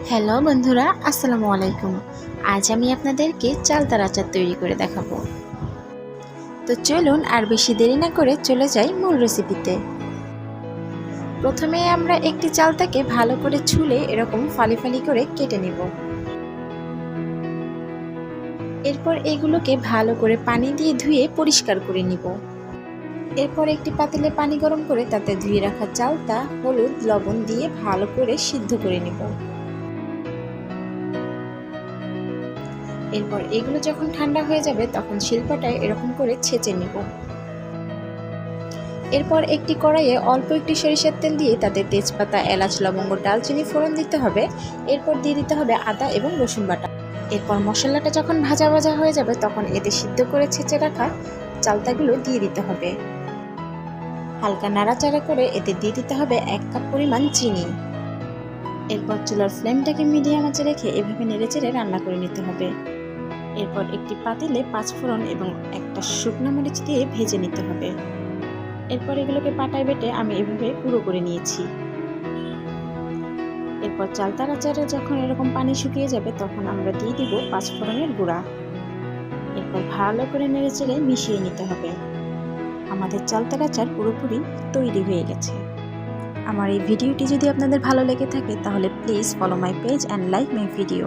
Hello বন্ধুরা, আসসালামু আলাইকুম। আজ আমি আপনাদেরকে চালতার আচার তৈরি করে দেখাবো। তো চলুন আর বেশি দেরি না করে চলে যাই মূল রেসিপিতে। প্রথমে আমরা একটি চালতাকে ভালো করে ছুলে এরকম ফালি ফালি করে কেটে নেব। এরপর এগুলোকে ভালো করে পানি দিয়ে ধুয়ে পরিষ্কার করে নিব। এরপর একটি পাতিলে পানি গরম করে তাতে ধুয়ে রাখা চালতা হলুদ লবণ দিয়ে ভালো করে সিদ্ধ করে নিব। এরপর এগুলো যখন ঠান্ডা হয়ে যাবে তখন শিলপাটায় এরকম করে ছেঁচে নিব। এরপর একটি কড়াইয়ে অল্প একটি সরিষার তেল দিয়ে তাতে তেজপাতা, এলাচ, লবঙ্গ, ডালচিনি ফোড়ন দিতে হবে। এরপর দিয়ে দিতে হবে আদা এবং রসুন বাটা। এরপর মশলাটা যখন ভাজা ভাজা হয়ে যাবে তখন এতে সিদ্ধ করে ছেঁচে রাখা চালতাগুলো দিয়ে দিতে হবে। হালকা নাড়াচাড়া করে এতে দিয়ে দিতে হবে 1 কাপ পরিমাণ চিনি। এরপর চুলার ফ্লেমটাকে মিডিয়াম আঁচে রেখে এভাবে নেড়েচেড়ে রান্না করে নিতে হবে। এরপর একটি পাতিলে 5 ফোড়ন এবং একটা শুকনো মরিচ দিয়ে ভেজে নিতে হবে। এরপর এগুলোকে পাটায় বেটে আমি এভাবে গুঁড়ো করে নিয়েছি। এরপর চালতার আচারে যখন এরকম পানি শুকিয়ে যাবে তখন আমরা দিয়ে দিব 5 ফোড়নের গুঁড়া। এরপর ভালো করে নেড়েচেড়ে মিশিয়ে নিতে হবে। আমাদের চালতার আচার পুরোপুরি তৈরি হয়ে গেছে। আমার এই ভিডিওটি যদি আপনাদের ভালো লেগে থাকে তাহলে please follow my page and like my video.